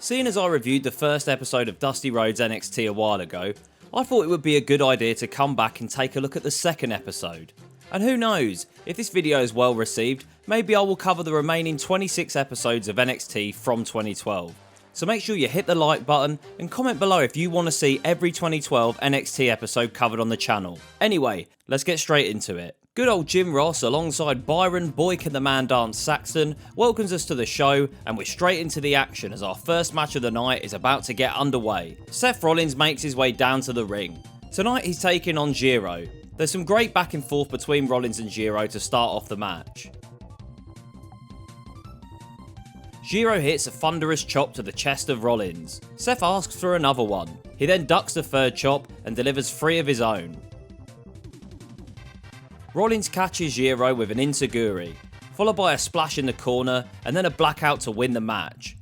Seeing as I reviewed the first episode of Dusty Rhodes NXT a while ago, I thought it would be a good idea to come back and take a look at the second episode. And who knows, if this video is well received, maybe I will cover the remaining 26 episodes of NXT from 2012. So make sure you hit the like button and comment below if you want to see every 2012 NXT episode covered on the channel. Anyway, let's get straight into it. Good old Jim Ross alongside Byron Boy Can the Man Dance Saxton welcomes us to the show, and we're straight into the action as our first match of the night is about to get underway. Seth Rollins makes his way down to the ring. Tonight he's taking on Jiro. There's some great back and forth between Rollins and Jiro to start off the match. Jiro hits a thunderous chop to the chest of Rollins. Seth asks for another one. He then ducks the third chop and delivers 3 of his own. Rollins catches Jiro with an enziguri, followed by a splash in the corner and then a blackout to win the match.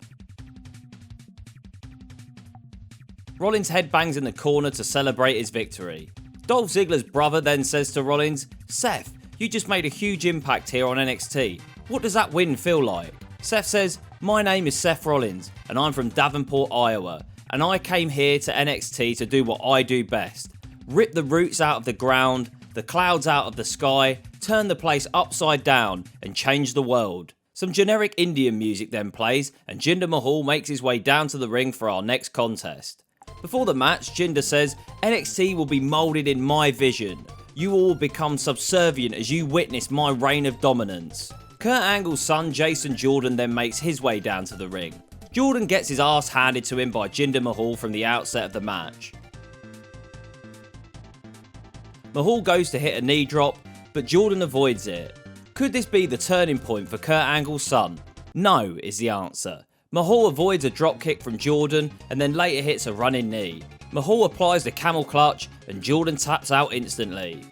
Rollins headbangs in the corner to celebrate his victory. Dolph Ziggler's brother then says to Rollins, "Seth, you just made a huge impact here on NXT. What does that win feel like?" Seth says, "My name is Seth Rollins and I'm from Davenport, Iowa, and I came here to NXT to do what I do best. Rip the roots out of the ground, the clouds out of the sky, turn the place upside down and change the world." Some generic Indian music then plays and Jinder Mahal makes his way down to the ring for our next contest. Before the match, Jinder says, "NXT will be moulded in my vision. You all become subservient as you witness my reign of dominance." Kurt Angle's son Jason Jordan then makes his way down to the ring. Jordan gets his ass handed to him by Jinder Mahal from the outset of the match. Mahal goes to hit a knee drop, but Jordan avoids it. Could this be the turning point for Kurt Angle's son? No is the answer. Mahal avoids a dropkick from Jordan and then later hits a running knee. Mahal applies the camel clutch and Jordan taps out instantly.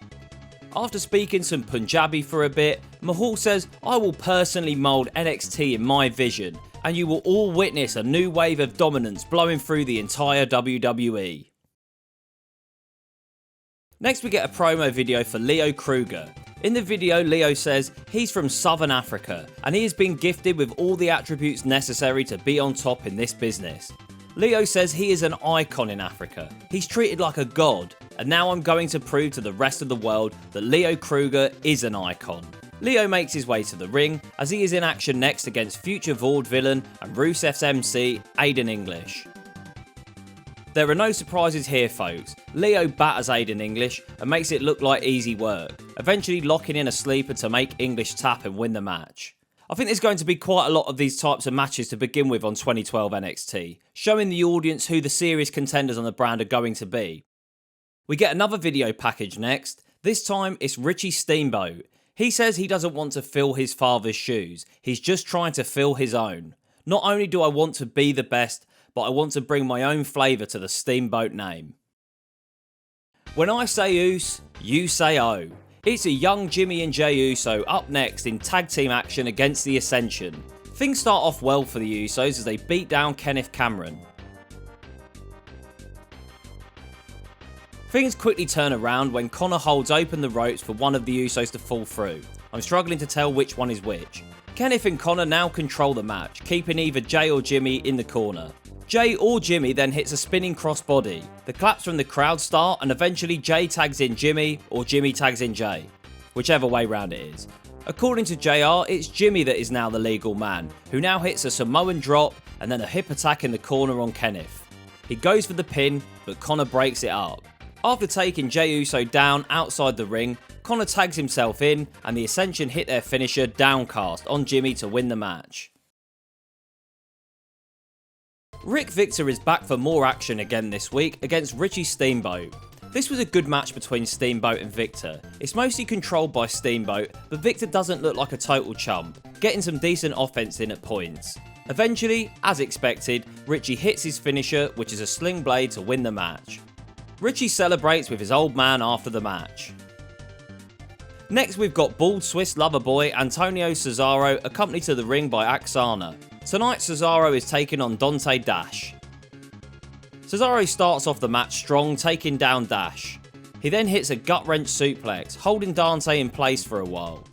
After speaking some Punjabi for a bit, Mahal says, "I will personally mould NXT in my vision, and you will all witness a new wave of dominance blowing through the entire WWE." Next we get a promo video for Leo Kruger. In the video, Leo says he's from Southern Africa and he has been gifted with all the attributes necessary to be on top in this business. Leo says he is an icon in Africa. He's treated like a god, and now I'm going to prove to the rest of the world that Leo Kruger is an icon. Leo makes his way to the ring as he is in action next against future vaudevillain and Rusev's MC, Aiden English. There are no surprises here, folks. Leo batters Aiden English and makes it look like easy work, eventually locking in a sleeper to make English tap and win the match. I think there's going to be quite a lot of these types of matches to begin with on 2012 NXT, showing the audience who the serious contenders on the brand are going to be. We get another video package next. This time it's Richie Steamboat. He says he doesn't want to fill his father's shoes, he's just trying to fill his own. Not only do I want to be the best, but I want to bring my own flavour to the Steamboat name. When I say Us, you say O. It's a young Jimmy and Jey Uso up next in tag team action against the Ascension. Things start off well for the Usos as they beat down Kenneth Cameron. Things quickly turn around when Connor holds open the ropes for one of the Usos to fall through. I'm struggling to tell which one is which. Kenneth and Connor now control the match, keeping either Jey or Jimmy in the corner. Jey or Jimmy then hits a spinning crossbody. The claps from the crowd start and eventually Jey tags in Jimmy or Jimmy tags in Jey, whichever way round it is. According to JR, it's Jimmy that is now the legal man, who now hits a Samoan drop and then a hip attack in the corner on Kenneth. He goes for the pin, but Connor breaks it up. After taking Jey Uso down outside the ring, Connor tags himself in and the Ascension hit their finisher Downcast on Jimmy to win the match. Rick Victor is back for more action again this week against Richie Steamboat. This was a good match between Steamboat and Victor. It's mostly controlled by Steamboat, but Victor doesn't look like a total chump, getting some decent offense in at points. Eventually, as expected, Richie hits his finisher, which is a sling blade, to win the match. Richie celebrates with his old man after the match. Next we've got bald Swiss lover boy Antonio Cesaro accompanied to the ring by Aksana. Tonight Cesaro is taking on Dante Dash. Cesaro starts off the match strong, taking down Dash. He then hits a gut-wrench suplex, holding Dante in place for a while.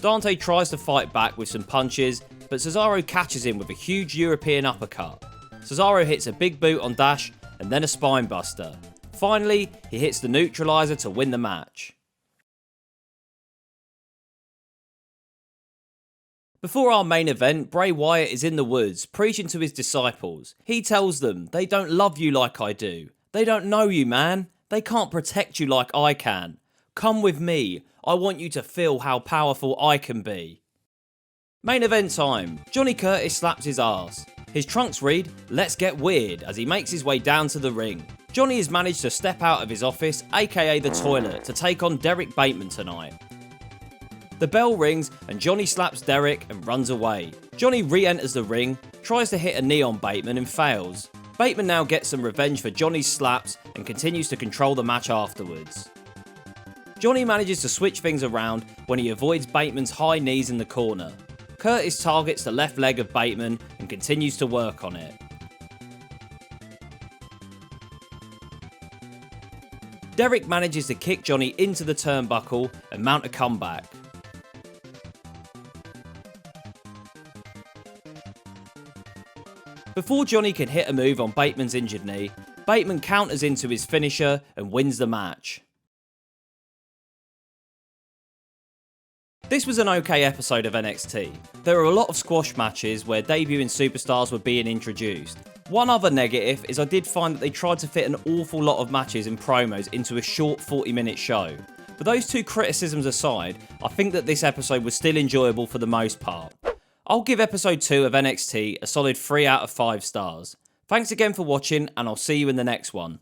Dante tries to fight back with some punches, but Cesaro catches him with a huge European uppercut. Cesaro hits a big boot on Dash and then a spine buster. Finally, he hits the neutralizer to win the match. Before our main event, Bray Wyatt is in the woods, preaching to his disciples. He tells them, "They don't love you like I do. They don't know you, man. They can't protect you like I can. Come with me. I want you to feel how powerful I can be." Main event time. Johnny Curtis slaps his ass. His trunks read, "Let's get weird," as he makes his way down to the ring. Johnny has managed to step out of his office, aka the toilet, to take on Derrick Bateman tonight. The bell rings and Johnny slaps Derrick and runs away. Johnny re-enters the ring, tries to hit a knee on Bateman and fails. Bateman now gets some revenge for Johnny's slaps and continues to control the match afterwards. Johnny manages to switch things around when he avoids Bateman's high knees in the corner. Curtis targets the left leg of Bateman and continues to work on it. Derrick manages to kick Johnny into the turnbuckle and mount a comeback. Before Johnny can hit a move on Bateman's injured knee, Bateman counters into his finisher and wins the match. This was an okay episode of NXT. There are a lot of squash matches where debuting superstars were being introduced. One other negative is I did find that they tried to fit an awful lot of matches and promos into a short 40-minute show. But those two criticisms aside, I think that this episode was still enjoyable for the most part. I'll give episode 2 of NXT a solid 3 out of 5 stars. Thanks again for watching, and I'll see you in the next one.